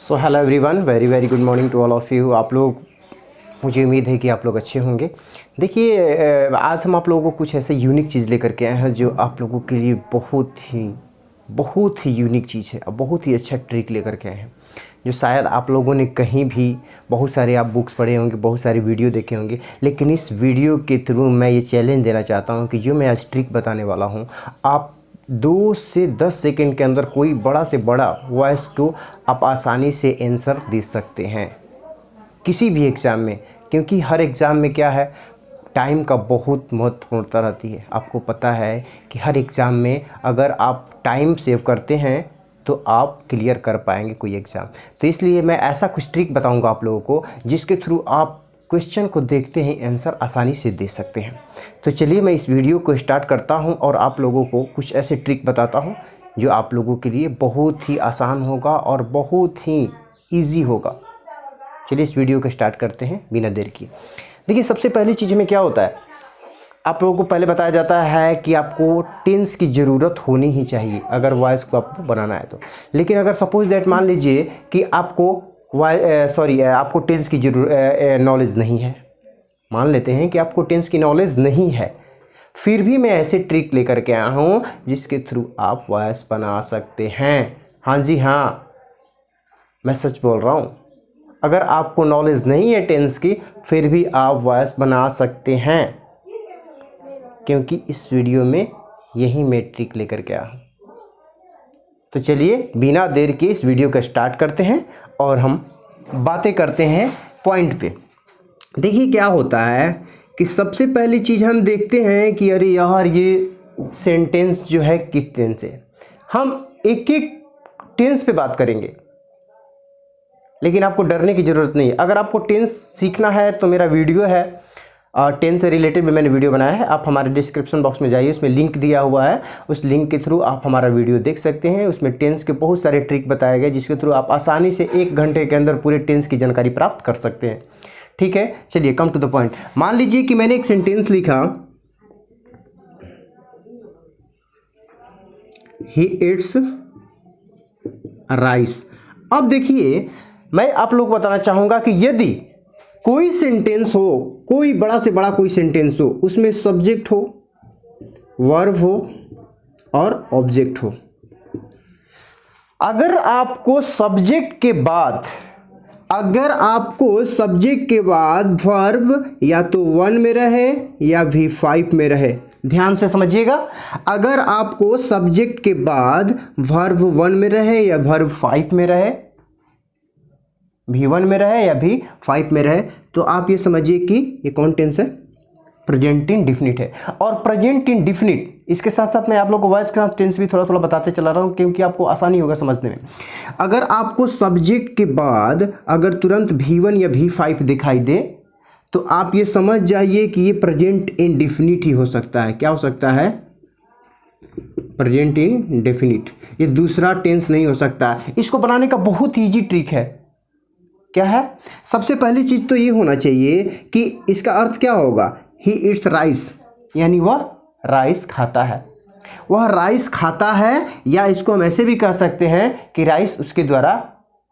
So hello everyone, very very good morning to all of you. आप लोग, मुझे उम्मीद है कि आप लोग अच्छे होंगे। देखिए, आज हम आप लोगों को कुछ ऐसे यूनिक चीज़ लेकर के आए हैं जो आप लोगों के लिए बहुत ही यूनिक चीज़ है और बहुत ही अच्छा ट्रिक लेकर के आए हैं, जो शायद आप लोगों ने कहीं भी, बहुत सारे आप बुक्स पढ़े होंगे, बहुत सारे वीडियो देखे होंगे, लेकिन इस वीडियो के थ्रू मैं ये चैलेंज देना चाहता हूँ कि जो मैं आज ट्रिक बताने वाला हूँ, आप 2 से 10 सेकंड के अंदर कोई बड़ा से बड़ा वॉइस को आप आसानी से आंसर दे सकते हैं किसी भी एग्ज़ाम में। क्योंकि हर एग्ज़ाम में क्या है, टाइम का बहुत महत्वपूर्णता रहती है। आपको पता है कि हर एग्ज़ाम में अगर आप टाइम सेव करते हैं तो आप क्लियर कर पाएंगे कोई एग्ज़ाम। तो इसलिए मैं ऐसा कुछ ट्रिक बताऊंगा आप लोगों को जिसके थ्रू आप क्वेश्चन को देखते ही आंसर आसानी से दे सकते हैं। तो चलिए मैं इस वीडियो को स्टार्ट करता हूं और आप लोगों को कुछ ऐसे ट्रिक बताता हूं जो आप लोगों के लिए बहुत ही आसान होगा और बहुत ही ईजी होगा। चलिए इस वीडियो को स्टार्ट करते हैं बिना देर किए। देखिए, सबसे पहली चीज़ में क्या होता है, आप लोगों को पहले बताया जाता है कि आपको टेंस की ज़रूरत होनी ही चाहिए अगर वॉइस को आपको बनाना है तो। लेकिन अगर सपोज दैट मान लीजिए कि आपको आपको टेंस की नॉलेज नहीं है, मान लेते हैं कि आपको टेंस की नॉलेज नहीं है, फिर भी मैं ऐसे ट्रिक लेकर के आया हूँ जिसके थ्रू आप वॉइस बना सकते हैं। हाँ जी हाँ, मैं सच बोल रहा हूँ। अगर आपको नॉलेज नहीं है टेंस की, फिर भी आप वॉइस बना सकते हैं, क्योंकि इस वीडियो में यही मैं ट्रिक लेकर के आया हूँ। तो चलिए बिना देर के इस वीडियो का स्टार्ट करते हैं और हम बातें करते हैं पॉइंट पे। देखिए क्या होता है कि सबसे पहली चीज़ हम देखते हैं कि अरे यार, ये सेंटेंस जो है किस टेंस है। हम एक एक टेंस पे बात करेंगे, लेकिन आपको डरने की ज़रूरत नहीं है। अगर आपको टेंस सीखना है तो मेरा वीडियो है, टेंस से रिलेटेड भी मैंने वीडियो बनाया है। आप हमारे डिस्क्रिप्शन बॉक्स में जाइए, उसमें लिंक दिया हुआ है, उस लिंक के थ्रू आप हमारा वीडियो देख सकते हैं। उसमें टेंस के बहुत सारे ट्रिक बताए गए जिसके थ्रू आप आसानी से 1 घंटे के अंदर पूरे टेंस की जानकारी प्राप्त कर सकते हैं। ठीक है, चलिए कम टू द पॉइंट। मान लीजिए कि मैंने एक सेंटेंस लिखा, ही इट्स राइस। अब देखिए, मैं आप लोग को बताना चाहूँगा कि यदि कोई सेंटेंस हो, कोई बड़ा से बड़ा कोई सेंटेंस हो, उसमें सब्जेक्ट हो, वर्ब हो और ऑब्जेक्ट हो, अगर आपको सब्जेक्ट के बाद वर्ब या तो 1 में रहे या भी 5 में रहे, ध्यान से समझिएगा। अगर आपको सब्जेक्ट के बाद वर्ब 1 में रहे या वर्ब 5 में रहे, V1 में रहे या भी 5 में रहे, तो आप ये समझिए कि ये कौन टेंस है, प्रेजेंट इंडेफिनिट है। और प्रेजेंट इंडेफिनिट, इसके साथ साथ मैं आप लोग को वॉइस के साथ टेंस भी थोड़ा थोड़ा बताते चला रहा हूँ क्योंकि आपको आसानी होगा समझने में। अगर आपको सब्जेक्ट के बाद अगर तुरंत V1 या V5 दिखाई दे, तो आप ये समझ जाइए कि ये प्रेजेंट इंडेफिनिट ही हो सकता है। क्या हो सकता है? Present indefinite. ये दूसरा टेंस नहीं हो सकता। इसको बनाने का बहुत ईजी ट्रिक है। क्या है? सबसे पहली चीज तो ये होना चाहिए कि इसका अर्थ क्या होगा, ही इट्स राइस, यानी वह राइस खाता है। वह राइस खाता है, या इसको हम ऐसे भी कह सकते हैं कि राइस उसके द्वारा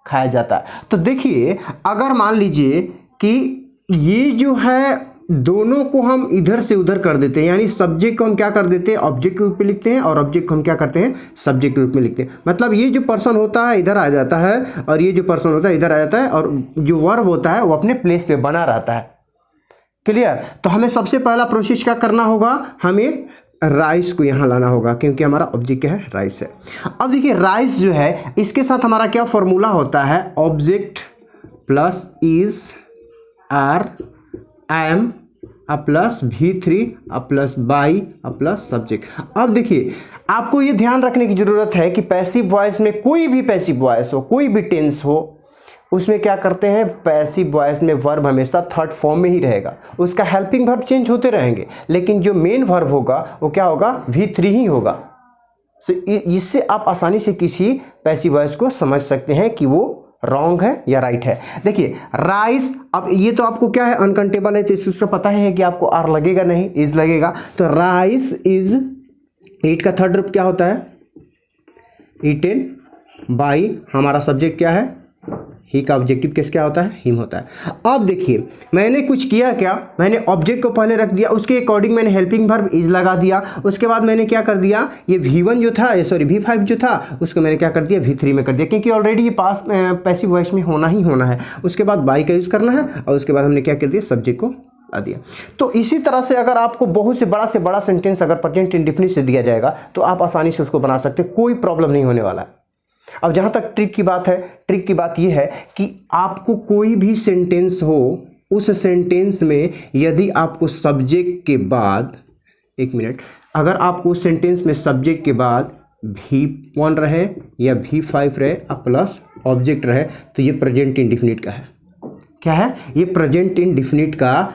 खाया जाता है। तो देखिए, अगर मान लीजिए कि ये जो है दोनों को हम इधर से उधर कर देते हैं, यानी सब्जेक्ट को हम क्या कर देते हैं, ऑब्जेक्ट के रूप में लिखते हैं, और ऑब्जेक्ट को हम क्या करते हैं, सब्जेक्ट के रूप में लिखते हैं। मतलब ये जो पर्सन होता है इधर आ जाता है और ये जो पर्सन होता है इधर आ जाता है, और जो वर्ब होता है वो अपने प्लेस पे बना रहता है। क्लियर? तो हमें सबसे पहला प्रोसेस क्या करना होगा, हमें राइस को यहाँ लाना होगा, क्योंकि हमारा ऑब्जेक्ट क्या है, राइस है। अब देखिए, राइस जो है इसके साथ हमारा क्या फॉर्मूला होता है, object plus is are am plus V3 plus by plus subject. अब देखिए, आपको ये ध्यान रखने की जरूरत है कि पैसिव वॉइस में, कोई भी पैसिव वॉइस हो, कोई भी टेंस हो, उसमें क्या करते हैं, पैसिव वॉइस में वर्ब हमेशा थर्ड फॉर्म में ही रहेगा। उसका हेल्पिंग वर्ब चेंज होते रहेंगे, लेकिन जो मेन वर्ब होगा वो क्या होगा, V3 ही होगा। तो इससे आप आसानी से किसी पैसिव वॉइस को समझ सकते हैं कि वो रॉन्ग है या राइट है। देखिए, राइस, अब ये तो आपको क्या है, अनकाउंटेबल है, तो इससे पता है कि आपको आर लगेगा नहीं, इज लगेगा। तो राइस इज, ईट का थर्ड रूप क्या होता है, ईटेन बाई, हमारा सब्जेक्ट क्या है, ही का ऑब्जेक्टिव केस क्या होता है, हिम होता है। अब देखिए मैंने कुछ किया क्या, मैंने ऑब्जेक्ट को पहले रख दिया, उसके अकॉर्डिंग मैंने हेल्पिंग वर्ब इज लगा दिया। उसके बाद मैंने क्या कर दिया, ये V1 जो था, सॉरी V5 जो था, उसको मैंने क्या कर दिया, V3 में कर दिया, क्योंकि ऑलरेडी ये पास पैसिव वॉइस में होना ही होना है। उसके बाद बाई का यूज़ करना है और उसके बाद हमने क्या कर दिया, सब्जेक्ट को आ दिया। तो इसी तरह से अगर आपको बहुत से बड़ा सेंटेंस अगर प्रेजेंट इंडेफिनिट से दिया जाएगा तो आप आसानी से उसको बना सकते, कोई प्रॉब्लम नहीं होने वाला है। अब जहाँ तक ट्रिक की बात है, ट्रिक की बात यह है कि आपको कोई भी सेंटेंस हो, उस सेंटेंस में यदि आपको सब्जेक्ट के बाद, एक मिनट, अगर आपको उस सेंटेंस में सब्जेक्ट के बाद V1 रहे या V5 रहे प्लस ऑब्जेक्ट रहे तो ये प्रेजेंट इंडेफिनिट का है। क्या है, ये प्रेजेंट इंडेफिनिट का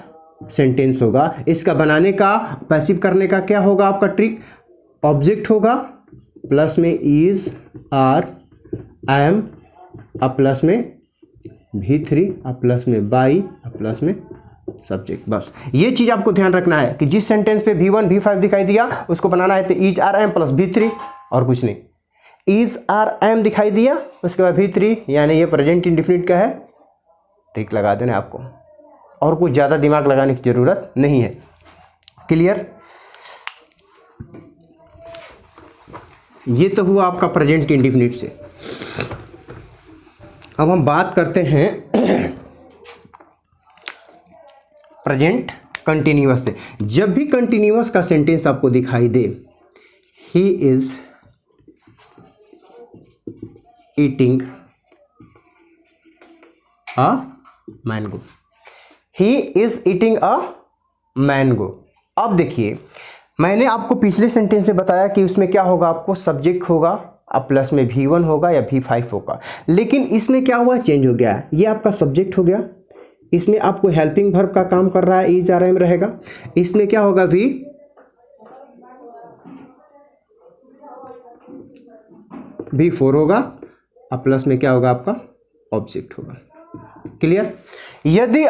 सेंटेंस होगा। इसका बनाने का, पैसिव करने का क्या होगा आपका ट्रिक, ऑब्जेक्ट होगा प्लस में इज, आर, एम, प्लस में V3, प्लस में बाई, प्लस में सब्जेक्ट। बस ये चीज़ आपको ध्यान रखना है कि जिस सेंटेंस पे V1 V5 दिखाई दिया उसको बनाना है तो is, are, am plus V3 और कुछ नहीं। इज, आर, एम दिखाई दिया उसके बाद V3, यानी ये प्रेजेंट इंडेफिनिट का है। ट्रिक लगा देना आपको, और कुछ ज़्यादा दिमाग लगाने की ज़रूरत नहीं है। क्लियर? ये तो हुआ आपका प्रेजेंट इंडेफिनिट से। अब हम बात करते हैं प्रेजेंट कंटिन्यूअस से। जब भी कंटिन्यूअस का सेंटेंस आपको दिखाई दे, he is eating a mango, he is eating a mango. अब देखिए मैंने आपको पिछले सेंटेंस में बताया कि उसमें क्या होगा, आपको सब्जेक्ट होगा अब प्लस में V1 होगा या V5 होगा, लेकिन इसमें क्या हुआ, चेंज हो गया। ये आपका सब्जेक्ट हो गया, इसमें आपको हेल्पिंग वर्ब का काम कर रहा है, इज, आर, एम रहेगा। इसमें क्या होगा, V4 होगा, अब प्लस में क्या होगा आपका ऑब्जेक्ट होगा। क्लियर? यदि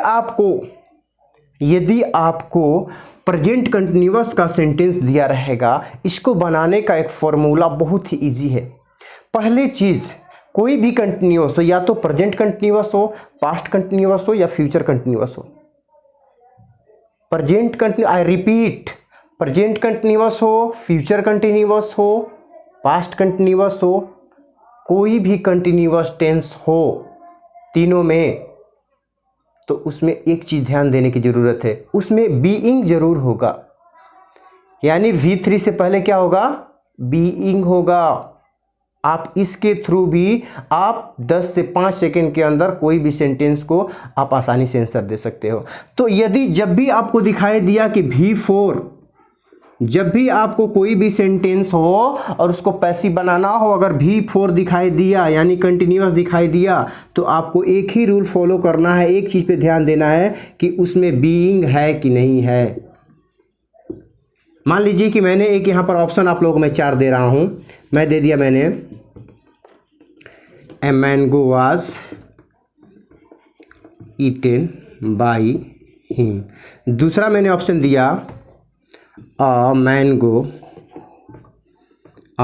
आपको प्रेजेंट कंटिन्यूअस का सेंटेंस दिया रहेगा, इसको बनाने का एक फॉर्मूला बहुत ही इजी है। पहली चीज़, कोई भी कंटिन्यूअस हो, या तो प्रेजेंट कंटिन्यूअस हो, पास्ट कंटिन्यूअस हो या फ्यूचर कंटिन्यूअस हो। Present continuous, I repeat, present continuous हो, फ्यूचर कंटिन्यूअस हो, पास्ट कंटिन्यूअस हो, कोई भी कंटिन्यूअस टेंस हो, तीनों में, तो उसमें एक चीज़ ध्यान देने की ज़रूरत है, उसमें बीइंग जरूर होगा। यानी V3 से पहले क्या होगा, बीइंग होगा। आप इसके थ्रू भी आप 10 से 5 सेकंड के अंदर कोई भी सेंटेंस को आप आसानी से आंसर दे सकते हो। तो यदि जब भी आपको दिखाई दिया कि V4, जब भी आपको कोई भी सेंटेंस हो और उसको पैसिव बनाना हो, अगर V4 दिखाई दिया यानी कंटिन्यूअस दिखाई दिया, तो आपको एक ही रूल फॉलो करना है, एक चीज़ पे ध्यान देना है कि उसमें बीइंग है कि नहीं है। मान लीजिए कि मैंने एक यहाँ पर ऑप्शन आप लोगों को मैं 4 दे रहा हूँ, मैं दे दिया मैंने a mango was eaten by him. दूसरा मैंने ऑप्शन दिया a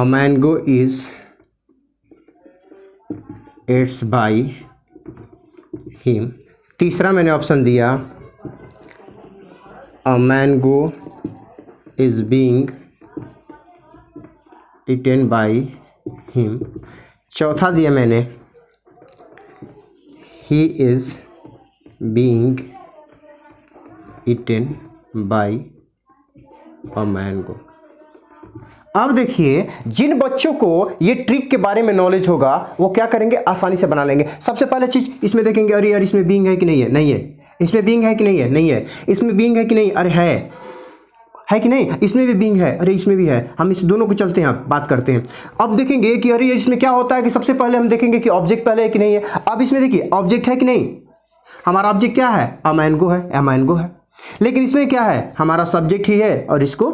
mango is eats by him। तीसरा मैंने ऑप्शन दिया a mango is being eaten by him। चौथा दिया मैंने he is being eaten by a mango। अब देखिए, जिन बच्चों को ये ट्रिक के बारे में नॉलेज होगा वो क्या करेंगे, आसानी से बना लेंगे। सबसे पहले चीज इसमें देखेंगे, अरे यार इसमें बीइंग है कि नहीं है, नहीं है। इसमें बीइंग है कि नहीं है, नहीं है। इसमें बीइंग है कि नहीं, अरे है कि नहीं, इसमें भी बीइंग है, अरे इसमें भी है। हम इस दोनों को चलते हैं, बात करते हैं। अब देखेंगे कि अरे इसमें क्या होता है कि सबसे पहले हम देखेंगे कि ऑब्जेक्ट पहले है कि नहीं है। अब इसमें देखिए ऑब्जेक्ट है कि नहीं, हमारा ऑब्जेक्ट क्या है, अ मैंगो है, अ मैंगो है। लेकिन इसमें क्या है, हमारा सब्जेक्ट ही है, और इसको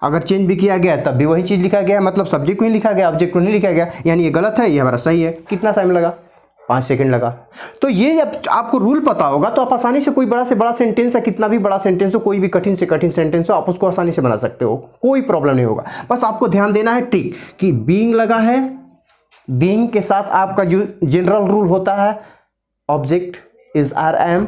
अगर चेंज भी किया गया तब भी वही चीज़ लिखा गया, मतलब सब्जेक्ट को ही लिखा गया, ऑब्जेक्ट को नहीं लिखा गया। यानी ये गलत है, ये हमारा सही है। कितना टाइम लगा, 5 सेकंड लगा। तो ये जब आपको रूल पता होगा तो आप आसानी से कोई बड़ा से बड़ा सेंटेंस है, कितना भी बड़ा सेंटेंस हो, कोई भी कठिन से कठिन सेंटेंस हो, आप उसको आसानी से बना सकते हो, कोई प्रॉब्लम नहीं होगा। बस आपको ध्यान देना है ट्रिक कि बीइंग लगा है बीइंग के साथ आपका जो जनरल रूल होता है ऑब्जेक्ट इज आर एम,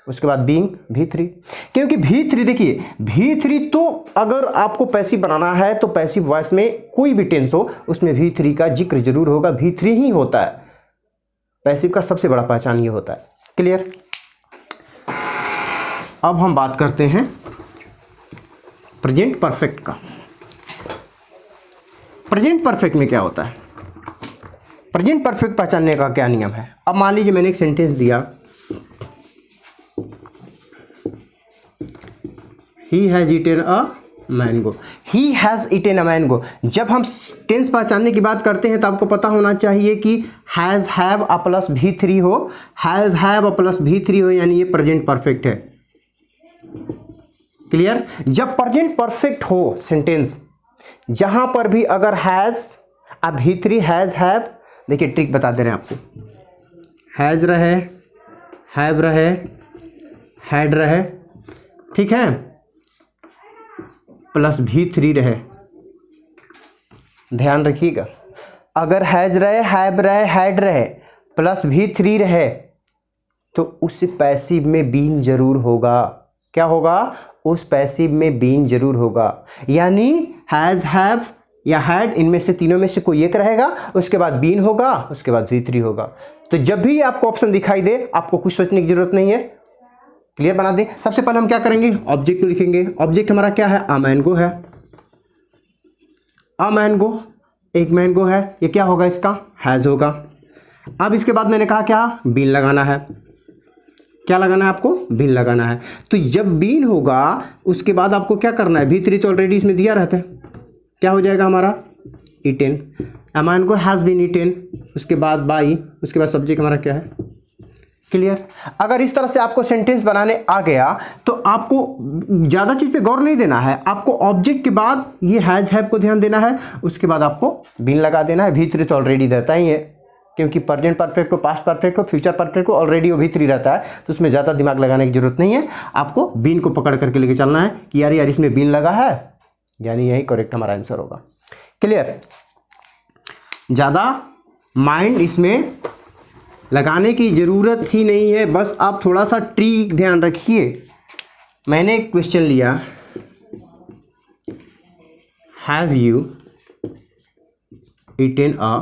उसके बाद बीइंग V3, क्योंकि V3 देखिए V3 तो अगर आपको पैसिव बनाना है तो पैसिव वॉइस में कोई भी टेंस हो उसमें V3 का जिक्र जरूर होगा, V3 ही होता है। पैसिव का सबसे बड़ा पहचान ये होता है। क्लियर। अब हम बात करते हैं प्रेजेंट परफेक्ट का। प्रेजेंट परफेक्ट में क्या होता है, प्रेजेंट परफेक्ट पहचानने का क्या नियम है। अब मान लीजिए मैंने एक सेंटेंस दिया, He has eaten a mango. He has eaten a mango. जब हम टेंस पहचानने की बात करते हैं तो आपको पता होना चाहिए कि has have a plus V3 हो, has have a plus V3 हो, यानी ये प्रेजेंट परफेक्ट है। क्लियर। जब प्रेजेंट परफेक्ट हो सेंटेंस, जहां पर भी अगर has अब V3 has have, देखिए ट्रिक बता दे रहे हैं आपको, has रहे, have रहे, had रहे, ठीक है, प्लस V3 रहे। ध्यान रखिएगा, अगर हैज रहे, हैव रहे, हैड रहे, प्लस V3 रहे तो उस पैसिव में बीन जरूर होगा। क्या होगा, उस पैसिव में बीन जरूर होगा। यानी हैज, हैव या हैड, इनमें से तीनों में से कोई एक रहेगा, उसके बाद बीन होगा, उसके बाद V3 होगा। तो जब भी आपको ऑप्शन दिखाई दे आपको कुछ सोचने की जरूरत नहीं है। क्लियर बना दें। सबसे पहले हम क्या करेंगे, ऑब्जेक्ट को लिखेंगे। ऑब्जेक्ट हमारा क्या है, अ मैंगो है। अ मैंगो, एक मैंगो है, ये क्या होगा, इसका हैज़ होगा। अब इसके बाद मैंने कहा क्या, बीन लगाना है। क्या लगाना है आपको, बीन लगाना है। तो जब बीन होगा उसके बाद आपको क्या करना है, V3 तो ऑलरेडी इसमें दिया रहता है, क्या हो जाएगा हमारा, eaten. A mango has been eaten, उसके बाद बाई, उसके बाद सब्जेक्ट हमारा क्या है, क्लियर। अगर इस तरह से आपको सेंटेंस बनाने आ गया तो आपको ज़्यादा चीज़ पे गौर नहीं देना है, आपको ऑब्जेक्ट के बाद ये हैज हैव को ध्यान देना है, उसके बाद आपको बीन लगा देना है। V3 तो ऑलरेडी रहता ही है, क्योंकि प्रेजेंट परफेक्ट को, पास्ट परफेक्ट को, फ्यूचर परफेक्ट को ऑलरेडी वो V3 रहता है, तो उसमें ज़्यादा दिमाग लगाने की जरूरत नहीं है। आपको बीन को पकड़ करके लेके चलना है कि यार इसमें बीन लगा है, यानी यही करेक्ट हमारा आंसर होगा। क्लियर। ज़्यादा माइंड इसमें लगाने की ज़रूरत ही नहीं है, बस आप थोड़ा सा ट्रिक ध्यान रखिए। मैंने एक क्वेश्चन लिया, have you eaten a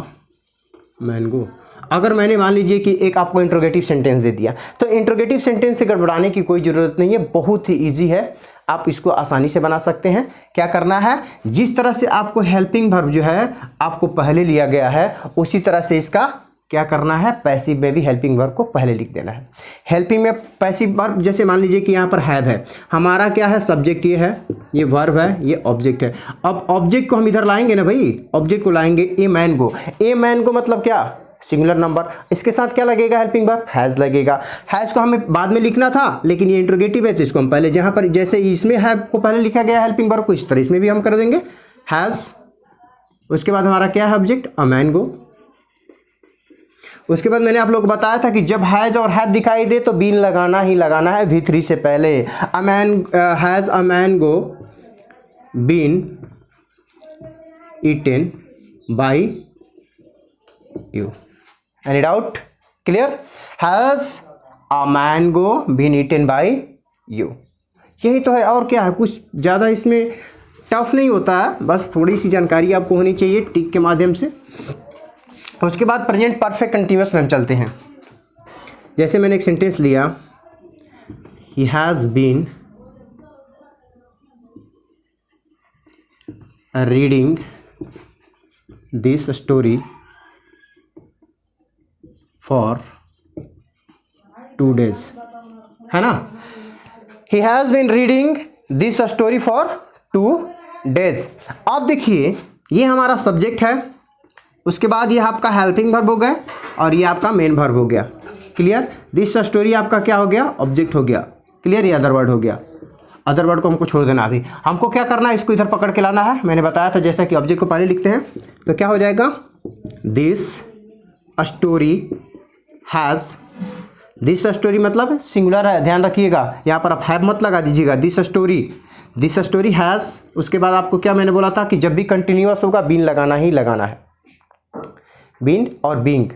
mango. अगर मैंने मान लीजिए कि एक आपको इंट्रोगेटिव सेंटेंस दे दिया, तो इंट्रोगेटिव सेंटेंस से गड़बड़ाने की कोई ज़रूरत नहीं है, बहुत ही ईजी है, आप इसको आसानी से बना सकते हैं। क्या करना है, जिस तरह से आपको हेल्पिंग वर्ब जो है आपको पहले लिया गया है, उसी तरह से इसका क्या करना है, पैसिव में भी हेल्पिंग वर्ब को पहले लिख देना है। हेल्पिंग में पैसिव वर्ब, जैसे मान लीजिए कि यहाँ पर हैव है, हमारा क्या है, सब्जेक्ट ये है, ये वर्ब है, ये ऑब्जेक्ट है। अब ऑब्जेक्ट को हम इधर लाएंगे ना भाई, ऑब्जेक्ट को लाएंगे ए मैंगो। ए मैंगो मतलब क्या, सिंगुलर नंबर, इसके साथ क्या लगेगा, हेल्पिंग वर्ब हैज़ लगेगा। हैज़ को हमें बाद में लिखना था, लेकिन ये इंट्रोगेटिव है तो इसको हम पहले, जहाँ पर जैसे इसमें हैव को पहले लिखा गया हेल्पिंग वर्ब को, इस तरह इसमें भी हम कर देंगे हैज़। उसके बाद हमारा क्या है, ऑब्जेक्ट अ मैंगो। उसके बाद मैंने आप लोग को बताया था कि जब हैज़ और हैव दिखाई दे तो बीन लगाना ही लगाना है V3 से पहले। A man has a mango been eaten by you. Any doubt, clear. Has a mango been eaten by you, यही तो है, और क्या है, कुछ ज़्यादा इसमें टफ नहीं होता है, बस थोड़ी सी जानकारी आपको होनी चाहिए टिक के माध्यम से। उसके बाद प्रेजेंट परफेक्ट कंटिन्यूअस में हम चलते हैं। जैसे मैंने एक सेंटेंस लिया, he has been reading this story for 2 days, है ना। He has been reading this story for 2 days। अब देखिए ये हमारा सब्जेक्ट है, उसके बाद ये आपका हेल्पिंग वर्ब हो गया और ये आपका मेन वर्ब हो गया। क्लियर। दिस स्टोरी आपका क्या हो गया, ऑब्जेक्ट हो गया। क्लियर। ये अदर वर्ड हो गया, अदर वर्ड को हमको छोड़ देना। अभी हमको क्या करना है, इसको इधर पकड़ के लाना है। मैंने बताया था जैसा कि ऑब्जेक्ट को पहले लिखते हैं तो क्या हो जाएगा, this story has. This story मतलब सिंगुलर है, ध्यान रखिएगा, यहाँ पर आप हैव मत लगा दीजिएगा। This story has. उसके बाद आपको क्या मैंने बोला था कि जब भी कंटिन्यूअस होगा बीन लगाना ही लगाना है। बीन और बीइंग।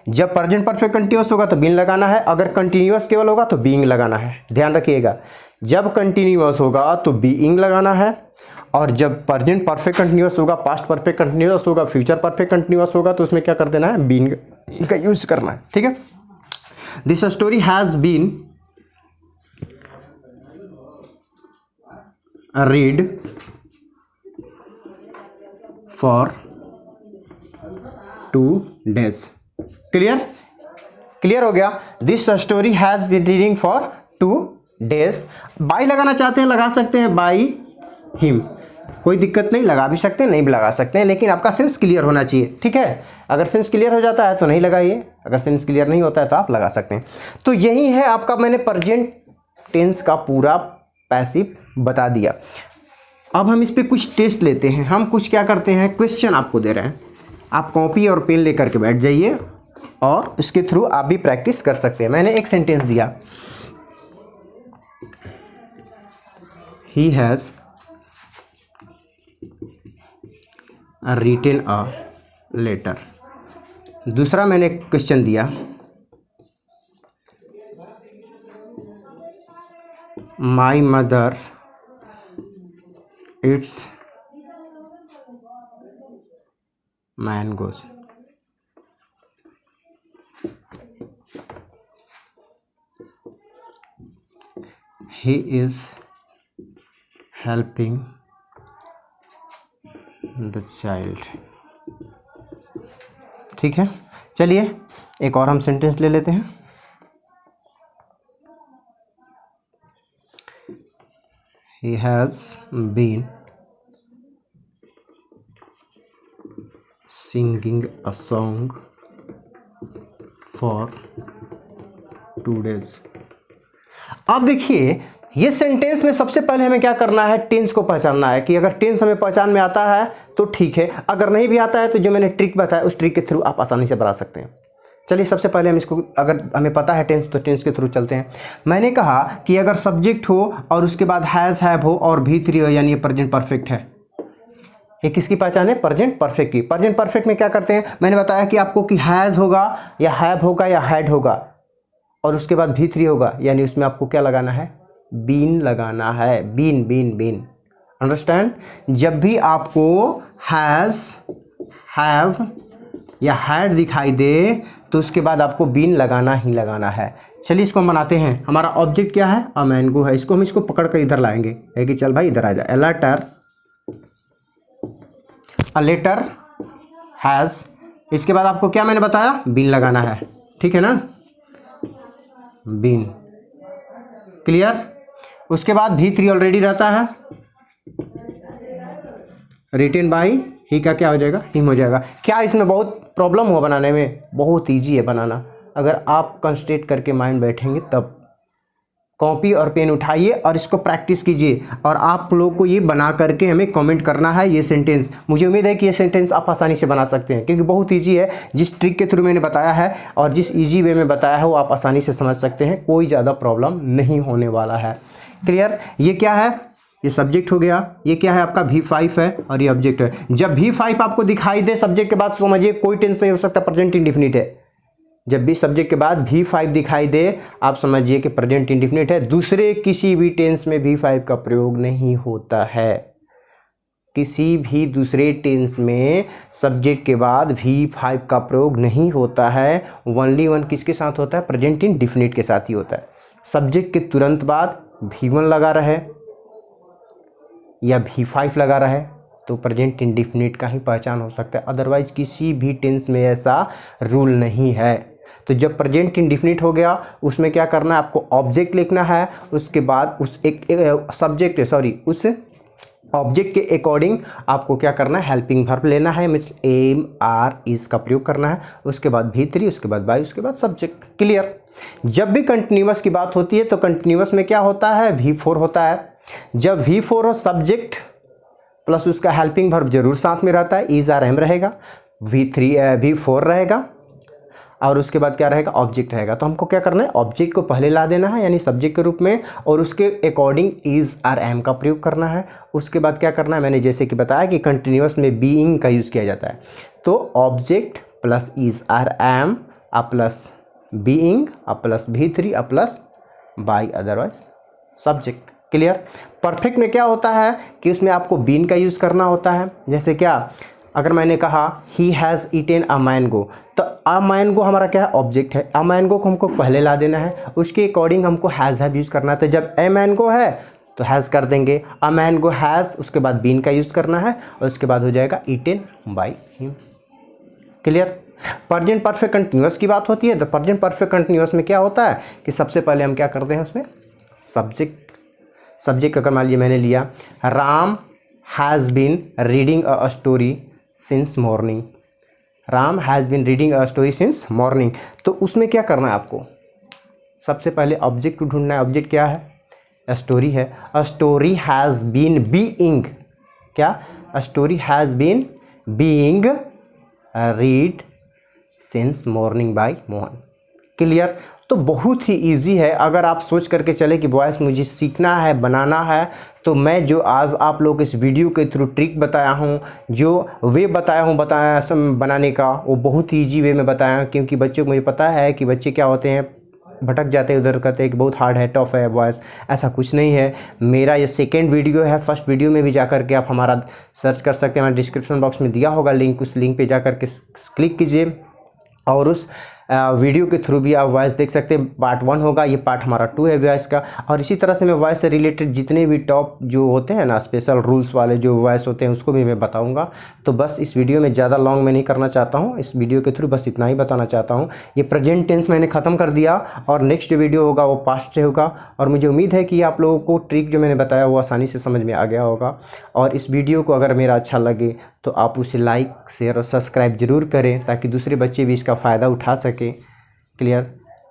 जब प्रेजेंट परफेक्ट कंटिन्यूअस होगा तो बीन लगाना है, अगर कंटिन्यूअस केवल होगा तो बीइंग लगाना है। ध्यान रखिएगा, जब कंटिन्यूअस होगा तो बीइंग लगाना है, और जब प्रेजेंट परफेक्ट कंटिन्यूअस होगा, पास्ट परफेक्ट कंटिन्यूअस होगा, फ्यूचर परफेक्ट कंटिन्यूअस होगा तो उसमें क्या कर देना है, बीइंग का यूज करना है। ठीक है। This story has been read for 2 days। Clear हो गया। This story has been reading for 2 days। By लगाना चाहते हैं लगा सकते हैं, बाई हिम, कोई दिक्कत नहीं, लगा भी सकते हैं नहीं भी लगा सकते हैं, लेकिन आपका सेंस क्लियर होना चाहिए। ठीक है, अगर सेंस क्लियर हो जाता है तो नहीं लगाइए, अगर सेंस क्लियर नहीं होता है तो आप लगा सकते हैं। तो यही है आपका, मैंने प्रेजेंट टेंस का पूरा पैसिव बता दिया। अब हम इस पे कुछ टेस्ट लेते हैं। हम कुछ क्या करते हैं, क्वेश्चन आपको दे रहे हैं, आप कॉपी और पेन लेकर के बैठ जाइए और उसके थ्रू आप भी प्रैक्टिस कर सकते हैं। मैंने एक सेंटेंस दिया, he has written a letter. दूसरा मैंने क्वेश्चन दिया, my mother eats mangoes. He is helping the child. ठीक है, चलिए एक और हम सेंटेंस ले लेते हैं। He has been singing a song for 2 days। अब देखिए, ये सेंटेंस में सबसे पहले हमें क्या करना है, टेंस को पहचानना है कि अगर टेंस हमें पहचान में आता है तो ठीक है, अगर नहीं भी आता है तो जो मैंने ट्रिक बताया उस ट्रिक के थ्रू आप आसानी से बना सकते हैं। चलिए सबसे पहले हम इसको, अगर हमें पता है टेंस तो टेंस के थ्रू चलते हैं। मैंने कहा कि अगर सब्जेक्ट हो और उसके बाद हैज़ हैव हो और भी3 हो, यानी ये प्रेजेंट परफेक्ट है। ये किसकी पहचान है, प्रेजेंट परफेक्ट की। प्रेजेंट परफेक्ट में क्या करते हैं, मैंने बताया कि आपको कि हैज़ होगा या हैव होगा या हैड होगा और उसके बाद भी3 होगा, यानी उसमें आपको क्या लगाना है, बीन लगाना है। Been been been, understand. जब भी आपको हैज़ हैव या हैड दिखाई दे तो उसके बाद आपको बीन लगाना ही लगाना है। चलिए इसको हम बनाते हैं। हमारा ऑब्जेक्ट क्या है, अ मैंगो है। इसको हम इसको पकड़ कर इधर लाएंगे, है कि चल भाई इधर आ जा। A letter, a letter has, इसके बाद आपको क्या मैंने बताया, बीन लगाना है। ठीक है ना, बीन। क्लियर। उसके बाद भी3 ऑलरेडी रहता है, रिटेन बाई ही का क्या हो जाएगा, हिम हो जाएगा। क्या इसमें बहुत प्रॉब्लम हुआ बनाने में, बहुत इजी है बनाना। अगर आप कंसंट्रेट करके माइंड बैठेंगे तब। कॉपी और पेन उठाइए और इसको प्रैक्टिस कीजिए, और आप लोग को ये बना करके हमें कमेंट करना है ये सेंटेंस। मुझे उम्मीद है कि ये सेंटेंस आप आसानी से बना सकते हैं, क्योंकि बहुत इजी है। जिस ट्रिक के थ्रू मैंने बताया है और जिस इजी वे में बताया है वो आप आसानी से समझ सकते हैं, कोई ज़्यादा प्रॉब्लम नहीं होने वाला है। क्लियर। ये क्या है, ये सब्जेक्ट हो गया। ये क्या है आपका, V5 है और ये ऑब्जेक्ट है। जब V5 आपको दिखाई दे सब्जेक्ट के बाद, समझिए कोई टेंस नहीं हो सकता, प्रेजेंट इंडेफिनिट है। जब भी सब्जेक्ट के बाद V5 दिखाई दे, आप समझिए कि प्रेजेंट इंडेफिनिट है। दूसरे किसी भी टेंस में V5 का प्रयोग नहीं होता है। किसी भी दूसरे टेंस में सब्जेक्ट के बाद V5 का प्रयोग नहीं होता है। ओनली वन किसके साथ होता है, प्रेजेंट इंडेफिनिट के साथ ही होता है। सब्जेक्ट के तुरंत बाद V1 लगा रहे या V5 लगा रहे तो प्रेजेंट इंडेफिनिट का ही पहचान हो सकता है, अदरवाइज किसी भी टेंस में ऐसा रूल नहीं है। तो जब प्रेजेंट इंडेफिनिट हो गया, उसमें क्या करना है, आपको ऑब्जेक्ट लिखना है। उसके बाद उस उस ऑब्जेक्ट के अकॉर्डिंग आपको क्या करना है, हेल्पिंग वर्ब लेना है, मीन्स एम आर इज का प्रयोग करना है। उसके बाद भी3, उसके बाद बाई, उसके बाद सब्जेक्ट। क्लियर। जब भी कंटिन्यूअस की बात होती है तो कंटिन्यूअस में क्या होता है, V4 होता है। जब V4 हो, सब्जेक्ट प्लस उसका हेल्पिंग वर्ब जरूर साथ में रहता है, इज आर एम रहेगा, V4 रहेगा और उसके बाद क्या रहेगा, ऑब्जेक्ट रहेगा। तो हमको क्या करना है, ऑब्जेक्ट को पहले ला देना है यानी सब्जेक्ट के रूप में, और उसके अकॉर्डिंग इज आर एम का प्रयोग करना है। उसके बाद क्या करना है, मैंने जैसे कि बताया कि कंटिन्यूअस में बीइंग का यूज़ किया जाता है। तो object plus is are am plus being plus V3 plus by otherwise subject. Clear. Perfect में क्या होता है कि उसमें आपको बीन का यूज़ करना होता है। जैसे क्या, अगर मैंने कहा he has eaten a mango, तो अ मैंगो हमारा क्या है, ऑब्जेक्ट है। अ मैंगो को हमको पहले ला देना है, उसके अकॉर्डिंग हमको हैज़ हैव यूज़ करना है। तो जब ए मैंगो है तो हैज़ कर देंगे, अ मैंगो हैज़, उसके बाद बीन का यूज़ करना है और उसके बाद हो जाएगा eaten by him. Clear. Present perfect continuous की बात होती है, तो प्रेजेंट परफेक्ट कंटिन्यूअस में क्या होता है कि सबसे पहले हम क्या करते हैं उसमें सब्जेक्ट अगर मान लीजिए मैंने लिया Ram has been reading a story since morning, Ram has been reading a story since morning, तो उसमें क्या करना है आपको, सबसे पहले ऑब्जेक्ट को ढूंढना है। ऑब्जेक्ट क्या है, स्टोरी है। A story has been being, क्या, a story has been being read since morning by Mohan. Clear. तो बहुत ही इजी है। अगर आप सोच करके चले कि वॉइस मुझे सीखना है, बनाना है, तो मैं जो आज आप लोग इस वीडियो के थ्रू ट्रिक बताया हूँ, जो वे बताया हूँ बनाने का, वो बहुत ही ईजी वे में बताया हूँ। क्योंकि बच्चों को मुझे पता है कि बच्चे क्या होते हैं, भटक जाते हैं, उधर कहते हैं कि बहुत हार्ड है, टफ है वॉइस। ऐसा कुछ नहीं है। मेरा ये सेकेंड वीडियो है, फर्स्ट वीडियो में भी जा करके आप हमारा सर्च कर सकते हैं, हमारे डिस्क्रिप्शन बॉक्स में दिया होगा लिंक, उस लिंक पे जा करके क्लिक कीजिए और उस वीडियो के थ्रू भी आप वॉइस देख सकते हैं। पार्ट 1 होगा, ये पार्ट हमारा 2 है वॉइस का। और इसी तरह से मैं वॉइस से रिलेटेड जितने भी टॉप जो होते हैं ना, स्पेशल रूल्स वाले जो वॉइस होते हैं, उसको भी मैं बताऊंगा। तो बस इस वीडियो में ज़्यादा लॉन्ग मैं नहीं करना चाहता हूँ, इस वीडियो के थ्रू बस इतना ही बताना चाहता हूँ। ये प्रेजेंट टेंस मैंने ख़त्म कर दिया और नेक्स्ट जो वीडियो होगा वो पास्ट से होगा। और मुझे उम्मीद है कि आप लोगों को ट्रिक जो मैंने बताया वो आसानी से समझ में आ गया होगा। और इस वीडियो को अगर मेरा अच्छा लगे तो आप उसे लाइक, शेयर और सब्सक्राइब ज़रूर करें, ताकि दूसरे बच्चे भी इसका फ़ायदा उठा सकें। Clear.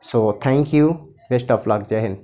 So thank you, best of luck, जय हिंद।